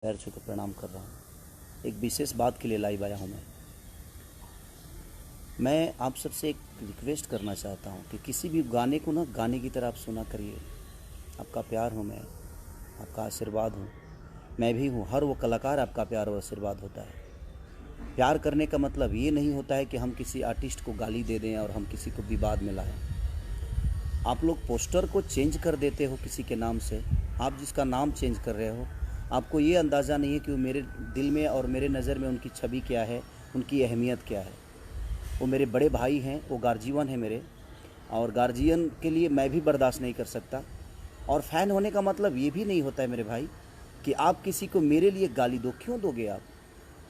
पैर छू कर प्रणाम कर रहा हूँ। एक विशेष बात के लिए लाइव आया हूँ। मैं आप सबसे एक रिक्वेस्ट करना चाहता हूँ कि किसी भी गाने को ना गाने की तरह आप सुना करिए। आपका प्यार हूँ मैं, आपका आशीर्वाद हूँ, मैं भी हूँ। हर वो कलाकार आपका प्यार और आशीर्वाद होता है। प्यार करने का मतलब ये नहीं होता है कि हम किसी आर्टिस्ट को गाली दे दें और हम किसी को विवाद में लाएं। आप लोग पोस्टर को चेंज कर देते हो किसी के नाम से। आप जिसका नाम चेंज कर रहे हो, आपको ये अंदाज़ा नहीं है कि वो मेरे दिल में और मेरे नज़र में उनकी छवि क्या है, उनकी अहमियत क्या है। वो मेरे बड़े भाई हैं, वो गार्जियन है मेरे, और गार्जियन के लिए मैं भी बर्दाश्त नहीं कर सकता। और फ़ैन होने का मतलब ये भी नहीं होता है मेरे भाई कि आप किसी को मेरे लिए गाली दो। क्यों दोगे आप?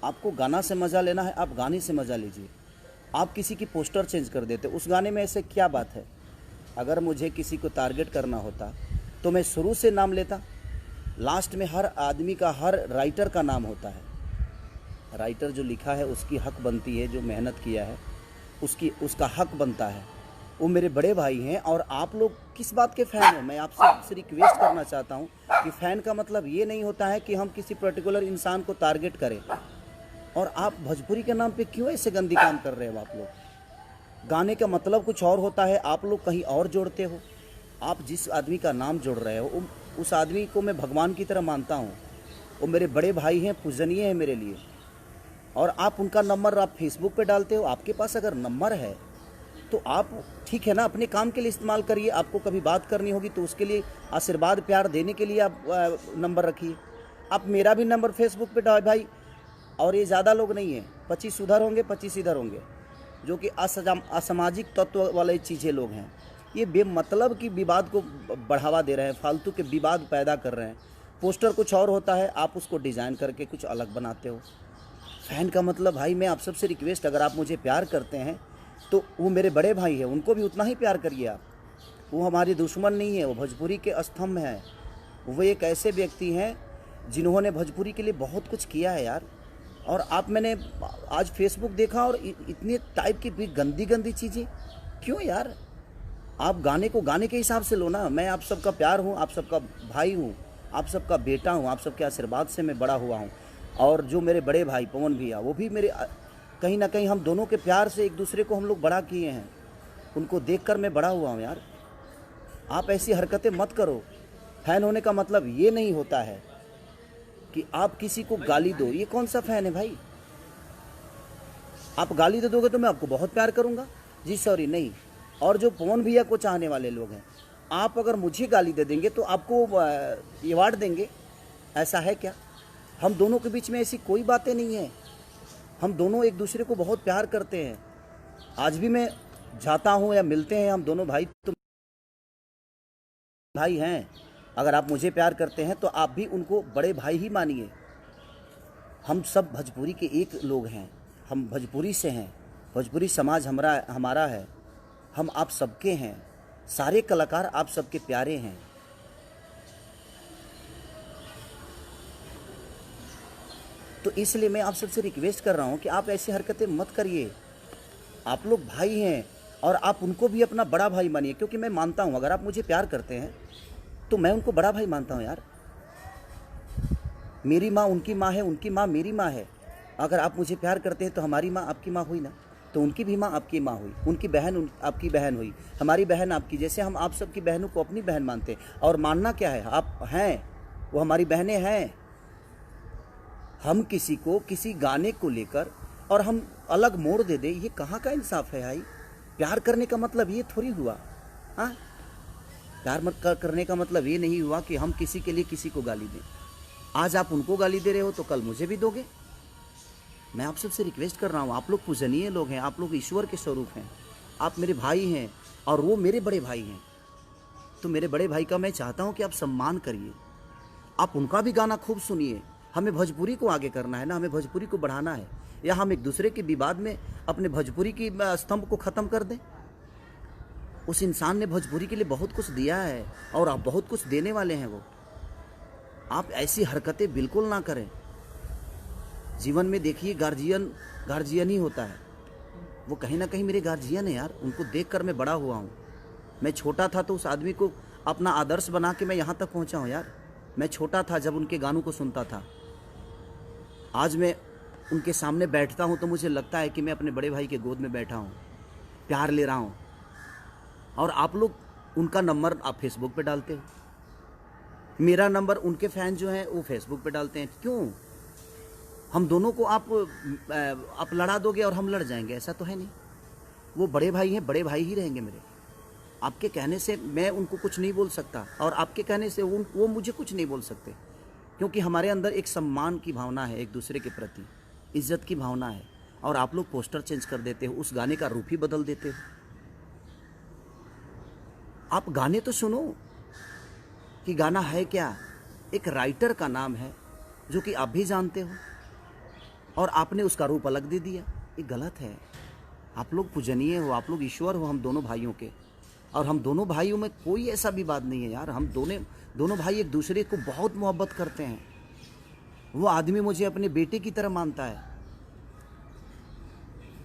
आपको गाना से मज़ा लेना है, आप गाने से मज़ा लीजिए। आप किसी की पोस्टर चेंज कर देते, उस गाने में ऐसे क्या बात है? अगर मुझे किसी को टारगेट करना होता तो मैं शुरू से नाम लेता। लास्ट में हर आदमी का, हर राइटर का नाम होता है। राइटर जो लिखा है उसकी हक बनती है, जो मेहनत किया है उसका हक बनता है। वो मेरे बड़े भाई हैं। और आप लोग किस बात के फ़ैन हो? मैं आपसे रिक्वेस्ट करना चाहता हूँ कि फ़ैन का मतलब ये नहीं होता है कि हम किसी पर्टिकुलर इंसान को टारगेट करें। और आप भोजपुरी के नाम पे क्यों ऐसे गंदी काम कर रहे हो? आप लोग गाने का मतलब कुछ और होता है, आप लोग कहीं और जोड़ते हो। आप जिस आदमी का नाम जोड़ रहे हो उस आदमी को मैं भगवान की तरह मानता हूँ। वो मेरे बड़े भाई हैं, पूजनीय हैं मेरे लिए। और आप उनका नंबर आप फेसबुक पे डालते हो। आपके पास अगर नंबर है तो आप ठीक है ना, अपने काम के लिए इस्तेमाल करिए। आपको कभी बात करनी होगी तो उसके लिए आशीर्वाद प्यार देने के लिए आप नंबर रखिए। आप मेरा भी नंबर फेसबुक पे डाल भाई। और ये ज़्यादा लोग नहीं हैं, 25 उधर होंगे, 25 इधर होंगे, जो कि असामाजिक तत्व वाले चीज़ें लोग हैं। ये बेमतलब की विवाद को बढ़ावा दे रहे हैं, फालतू के विवाद पैदा कर रहे हैं। पोस्टर कुछ और होता है, आप उसको डिज़ाइन करके कुछ अलग बनाते हो। फ़ैन का मतलब भाई, मैं आप सबसे रिक्वेस्ट, अगर आप मुझे प्यार करते हैं तो वो मेरे बड़े भाई हैं, उनको भी उतना ही प्यार करिए आप। वो हमारे दुश्मन नहीं है, वो भोजपुरी के स्तंभ हैं। वो एक ऐसे व्यक्ति हैं जिन्होंने भोजपुरी के लिए बहुत कुछ किया है यार। और आप, मैंने आज फेसबुक देखा और इतने टाइप की भी गंदी गंदी चीज़ें क्यों यार? आप गाने को गाने के हिसाब से लो ना। मैं आप सबका प्यार हूँ, आप सबका भाई हूँ, आप सबका बेटा हूँ, आप सबके आशीर्वाद से मैं बड़ा हुआ हूँ। और जो मेरे बड़े भाई पवन भैया, वो भी मेरे, कहीं ना कहीं हम दोनों के प्यार से एक दूसरे को हम लोग बड़ा किए हैं। उनको देखकर मैं बड़ा हुआ हूँ यार। आप ऐसी हरकतें मत करो। फ़ैन होने का मतलब ये नहीं होता है कि आप किसी को गाली दो। ये कौन सा फ़ैन है भाई? आप गाली दे दोगे तो मैं आपको बहुत प्यार करूँगा जी, सॉरी नहीं। और जो पवन भैया को चाहने वाले लोग हैं, आप अगर मुझे गाली दे देंगे तो आपको अवार्ड देंगे। ऐसा है क्या? हम दोनों के बीच में ऐसी कोई बातें नहीं है। हम दोनों एक दूसरे को बहुत प्यार करते हैं। आज भी मैं जाता हूँ या मिलते हैं, हम दोनों भाई तो भाई हैं। अगर आप मुझे प्यार करते हैं तो आप भी उनको बड़े भाई ही मानिए। हम सब भोजपुरी के एक लोग हैं, हम भोजपुरी से हैं। भोजपुरी समाज हमारा है, हम आप सबके हैं। सारे कलाकार आप सबके प्यारे हैं। तो इसलिए मैं आप सबसे रिक्वेस्ट कर रहा हूँ कि आप ऐसी हरकतें मत करिए। आप लोग भाई हैं और आप उनको भी अपना बड़ा भाई मानिए। क्योंकि मैं मानता हूँ, अगर आप मुझे प्यार करते हैं तो मैं उनको बड़ा भाई मानता हूँ यार। मेरी माँ उनकी माँ है, उनकी माँ मेरी माँ है। अगर आप मुझे प्यार करते हैं तो हमारी माँ आपकी माँ हुई ना, तो उनकी भी माँ आपकी माँ हुई, उनकी बहन आपकी बहन हुई, हमारी बहन आपकी। जैसे हम आप सबकी बहनों को अपनी बहन मानते हैं। और मानना क्या है, आप हैं, वो हमारी बहनें हैं। हम किसी को किसी गाने को लेकर और हम अलग मोड़ दे दे, ये कहाँ का इंसाफ है भाई? प्यार करने का मतलब ये थोड़ी हुआ। हाँ, करने का मतलब ये नहीं हुआ कि हम किसी के लिए किसी को गाली दें। आज आप उनको गाली दे रहे हो तो कल मुझे भी दोगे। मैं आप सबसे रिक्वेस्ट कर रहा हूँ, आप लोग पूजनीय लोग हैं, आप लोग ईश्वर के स्वरूप हैं, आप मेरे भाई हैं और वो मेरे बड़े भाई हैं। तो मेरे बड़े भाई का मैं चाहता हूँ कि आप सम्मान करिए, आप उनका भी गाना खूब सुनिए। हमें भोजपुरी को आगे करना है ना, हमें भोजपुरी को बढ़ाना है। या हम एक दूसरे के विवाद में अपने भोजपुरी की स्तंभ को ख़त्म कर दें? उस इंसान ने भोजपुरी के लिए बहुत कुछ दिया है और आप बहुत कुछ देने वाले हैं। वो, आप ऐसी हरकतें बिल्कुल ना करें। जीवन में देखिए, गार्जियन ही होता है। वो कहीं ना कहीं मेरे गार्जियन है यार। उनको देखकर मैं बड़ा हुआ हूँ। मैं छोटा था तो उस आदमी को अपना आदर्श बना के मैं यहाँ तक पहुँचा हूँ यार। मैं छोटा था जब उनके गानों को सुनता था। आज मैं उनके सामने बैठता हूँ तो मुझे लगता है कि मैं अपने बड़े भाई के गोद में बैठा हूँ, प्यार ले रहा हूँ। और आप लोग उनका नंबर आप फेसबुक पे डालते हो, मेरा नंबर उनके फैन जो हैं वो फेसबुक पे डालते हैं। क्यों? हम दोनों को आप लड़ा दोगे और हम लड़ जाएंगे? ऐसा तो है नहीं। वो बड़े भाई हैं, बड़े भाई ही रहेंगे मेरे। आपके कहने से मैं उनको कुछ नहीं बोल सकता और आपके कहने से वो मुझे कुछ नहीं बोल सकते, क्योंकि हमारे अंदर एक सम्मान की भावना है, एक दूसरे के प्रति इज्जत की भावना है। और आप लोग पोस्टर चेंज कर देते हो, उस गाने का रूप ही बदल देते हो। आप गाने तो सुनो कि गाना है क्या। एक राइटर का नाम है जो कि आप भी जानते हो, और आपने उसका रूप अलग दे दिया। ये गलत है। आप लोग पूजनीय हो, आप लोग ईश्वर हो हम दोनों भाइयों के, और हम दोनों भाइयों में कोई ऐसा भी बात नहीं है यार। हम दोनों भाई एक दूसरे को बहुत मोहब्बत करते हैं। वो आदमी मुझे अपने बेटे की तरह मानता है,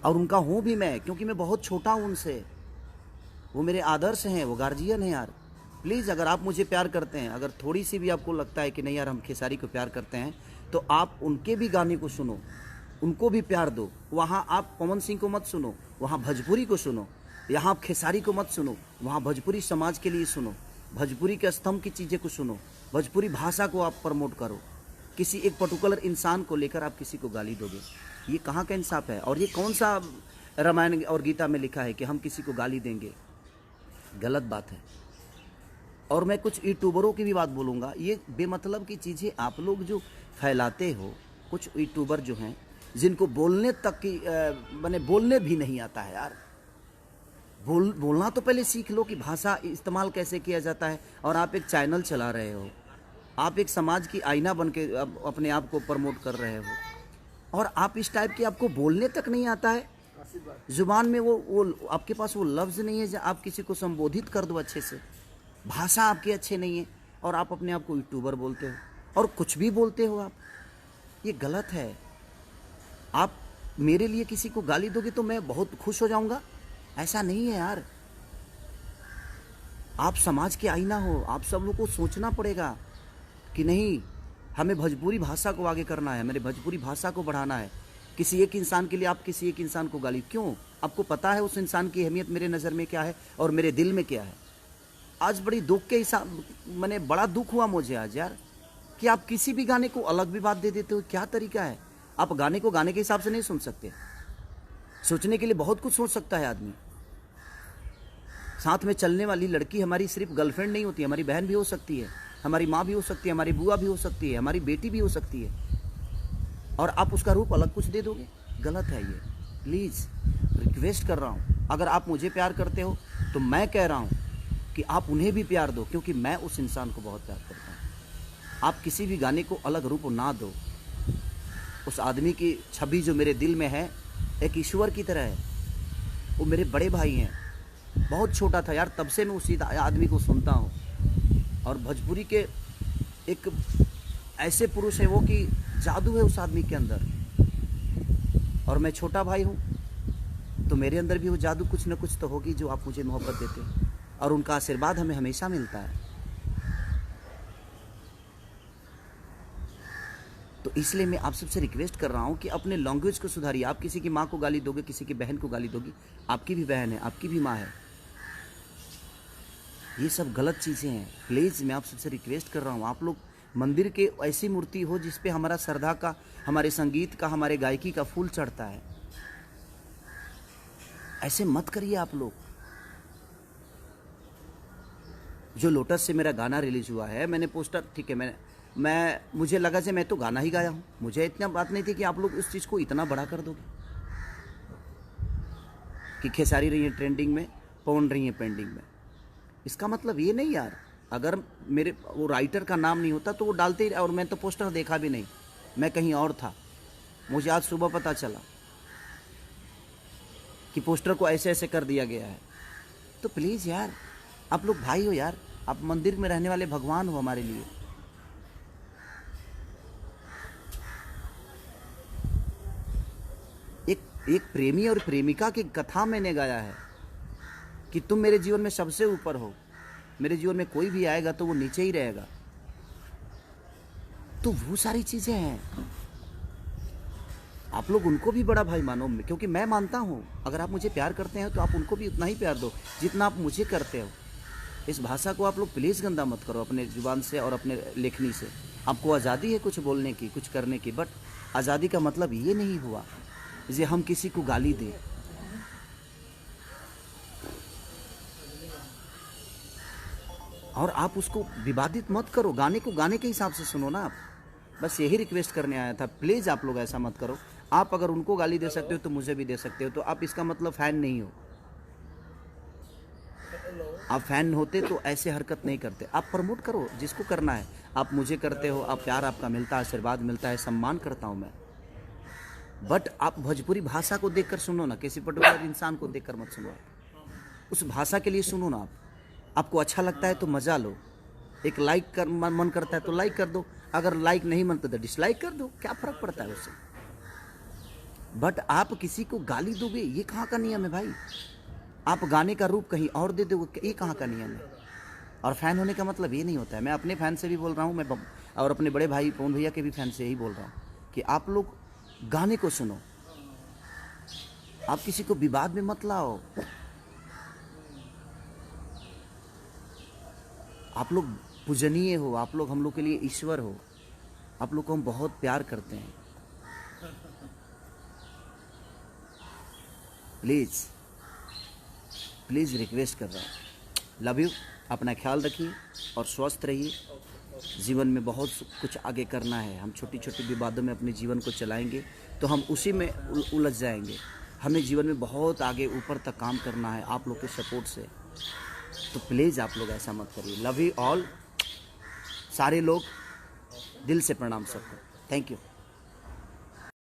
और उनका हूँ भी मैं, क्योंकि मैं बहुत छोटा हूँ उनसे। वो मेरे आदर्श हैं, वो गार्जियन हैं यार। प्लीज़, अगर आप मुझे प्यार करते हैं, अगर थोड़ी सी भी आपको लगता है कि नहीं यार हम खेसारी को प्यार करते हैं, तो आप उनके भी गाने को सुनो, उनको भी प्यार दो। वहाँ आप पवन सिंह को मत सुनो, वहाँ भोजपुरी को सुनो। यहाँ आप खेसारी को मत सुनो, वहाँ भोजपुरी समाज के लिए सुनो, भोजपुरी के स्तंभ की चीज़ें को सुनो, भोजपुरी भाषा को आप प्रमोट करो। किसी एक पर्टिकुलर इंसान को लेकर आप किसी को गाली दोगे, ये कहाँ का इंसाफ है? और ये कौन सा रामायण और गीता में लिखा है कि हम किसी को गाली देंगे? गलत बात है। और मैं कुछ यूट्यूबरों की भी बात बोलूँगा। ये बेमतलब की चीज़ें आप लोग जो फैलाते हो, कुछ यूट्यूबर जो हैं जिनको बोलने तक की मैंने बोलने भी नहीं आता है यार। बोलना तो पहले सीख लो कि भाषा इस्तेमाल कैसे किया जाता है। और आप एक चैनल चला रहे हो, आप एक समाज की आईना बन के अपने आप को प्रमोट कर रहे हो, और आप इस टाइप की आपको बोलने तक नहीं आता है। जुबान में वो आपके पास वो लफ्ज़ नहीं है जो आप किसी को संबोधित कर दो अच्छे से। भाषा आपकी अच्छे नहीं है, और आप अपने आप को यूट्यूबर बोलते हो और कुछ भी बोलते हो आप। ये गलत है। आप मेरे लिए किसी को गाली दोगे तो मैं बहुत खुश हो जाऊंगा? ऐसा नहीं है यार। आप समाज के आईना हो, आप सब लोग को सोचना पड़ेगा कि नहीं, हमें भोजपुरी भाषा को आगे करना है, मेरे भोजपुरी भाषा को बढ़ाना है। किसी एक इंसान के लिए आप किसी एक इंसान को गाली क्यों? आपको पता है उस इंसान की अहमियत मेरे नज़र में क्या है और मेरे दिल में क्या है। आज बड़ी दुख के हिसाब मैंने बड़ा दुख हुआ मुझे आज यार, कि आप किसी भी गाने को अलग भी बात दे देते हो। क्या तरीका है? आप गाने को गाने के हिसाब से नहीं सुन सकते। सोचने के लिए बहुत कुछ सोच सकता है आदमी। साथ में चलने वाली लड़की हमारी सिर्फ गर्लफ्रेंड नहीं होती, हमारी बहन भी हो सकती है, हमारी माँ भी हो सकती है, हमारी बुआ भी हो सकती है, हमारी बेटी भी हो सकती है, और आप उसका रूप अलग कुछ दे दोगे। गलत है ये। प्लीज़ रिक्वेस्ट कर रहा हूँ, अगर आप मुझे प्यार करते हो तो मैं कह रहा हूँ कि आप उन्हें भी प्यार दो, क्योंकि मैं उस इंसान को बहुत प्यार करता हूँ। आप किसी भी गाने को अलग रूप ना दो। उस आदमी की छवि जो मेरे दिल में है एक ईश्वर की तरह है। वो मेरे बड़े भाई हैं। बहुत छोटा था यार, तब से मैं उसी आदमी को सुनता हूँ। और भोजपुरी के एक ऐसे पुरुष है वो कि जादू है उस आदमी के अंदर, और मैं छोटा भाई हूँ तो मेरे अंदर भी वो जादू कुछ न कुछ तो होगी जो आप मुझे मोहब्बत देते हैं, और उनका आशीर्वाद हमें हमेशा मिलता है। तो इसलिए मैं आप सबसे रिक्वेस्ट कर रहा हूँ कि अपने लैंग्वेज को सुधारिए। आप किसी की माँ को गाली दोगे, किसी की बहन को गाली दोगे, आपकी भी बहन है, आपकी भी माँ है। ये सब गलत चीज़ें हैं। प्लीज़ मैं आप सबसे रिक्वेस्ट कर रहा हूँ, आप लोग मंदिर के ऐसी मूर्ति हो जिस पे हमारा श्रद्धा का, हमारे संगीत का, हमारे गायकी का फूल चढ़ता है। ऐसे मत करिए आप लोग। जो लोटस से मेरा गाना रिलीज हुआ है, मैंने पोस्टर, ठीक है, मुझे लगा कि मैं तो गाना ही गाया हूँ, मुझे इतना बात नहीं थी कि आप लोग इस चीज़ को इतना बड़ा कर दोगे कि खेसारी रही है ट्रेंडिंग में, पवन रही है पेंडिंग में। इसका मतलब ये नहीं यार, अगर मेरे वो राइटर का नाम नहीं होता तो वो डालते ही, और मैं तो पोस्टर देखा भी नहीं, मैं कहीं और था। मुझे आज सुबह पता चला कि पोस्टर को ऐसे ऐसे कर दिया गया है। तो प्लीज़ यार, आप लोग भाई हो यार, आप मंदिर में रहने वाले भगवान हो हमारे लिए। एक प्रेमी और प्रेमिका की कथा मैंने गाया है कि तुम मेरे जीवन में सबसे ऊपर हो, मेरे जीवन में कोई भी आएगा तो वो नीचे ही रहेगा। तो वो सारी चीज़ें हैं। आप लोग उनको भी बड़ा भाई मानो, क्योंकि मैं मानता हूँ अगर आप मुझे प्यार करते हैं तो आप उनको भी उतना ही प्यार दो जितना आप मुझे करते हो। इस भाषा को आप लोग प्लीज़ गंदा मत करो अपने जुबान से और अपने लेखनी से। आपको आज़ादी है कुछ बोलने की, कुछ करने की, बट आज़ादी का मतलब ये नहीं हुआ जे हम किसी को गाली दें। और आप उसको विवादित मत करो, गाने को गाने के हिसाब से सुनो ना आप। बस यही रिक्वेस्ट करने आया था, प्लीज़ आप लोग ऐसा मत करो। आप अगर उनको गाली दे सकते हो तो मुझे भी दे सकते हो, तो आप इसका मतलब फ़ैन नहीं हो। आप फ़ैन होते तो ऐसे हरकत नहीं करते। आप प्रमोट करो जिसको करना है, आप मुझे करते हो, आप प्यार आपका मिलता है, आशीर्वाद मिलता है, सम्मान करता हूँ मैं। बट आप भोजपुरी भाषा को देखकर सुनो ना, किसी पर्टिकुलर इंसान को देखकर मत सुनो। उस भाषा के लिए सुनो ना आप। आपको अच्छा लगता है तो मज़ा लो, एक लाइक कर मन करता है तो लाइक कर दो, अगर लाइक नहीं मनता तो डिसलाइक कर दो, क्या फ़र्क पड़ता है उससे। बट आप किसी को गाली दोगे, ये कहाँ का नियम है भाई। आप गाने का रूप कहीं और दे दोगे, ये कहाँ का नियम है। और फ़ैन होने का मतलब ये नहीं होता है। मैं अपने फ़ैन से भी बोल रहा हूँ, मैं और अपने बड़े भाई पवन भैया के भी फ़ैन से यही बोल रहा हूँ कि आप लोग गाने को सुनो, आप किसी को विवाद में मत लाओ। आप लोग पूजनीय हो, आप लोग हम लोग के लिए ईश्वर हो, आप लोग को हम बहुत प्यार करते हैं। प्लीज़ प्लीज़ रिक्वेस्ट कर रहा हूँ, लव यू। अपना ख्याल रखिए और स्वस्थ रहिए। जीवन में बहुत कुछ आगे करना है। हम छोटी छोटी विवादों में अपने जीवन को चलाएंगे तो हम उसी में उलझ जाएंगे। हमें जीवन में बहुत आगे ऊपर तक काम करना है आप लोग के सपोर्ट से। तो प्लीज़ आप लोग ऐसा मत करिए। लव यू ऑल, सारे लोग, दिल से प्रणाम सबको। Thank you.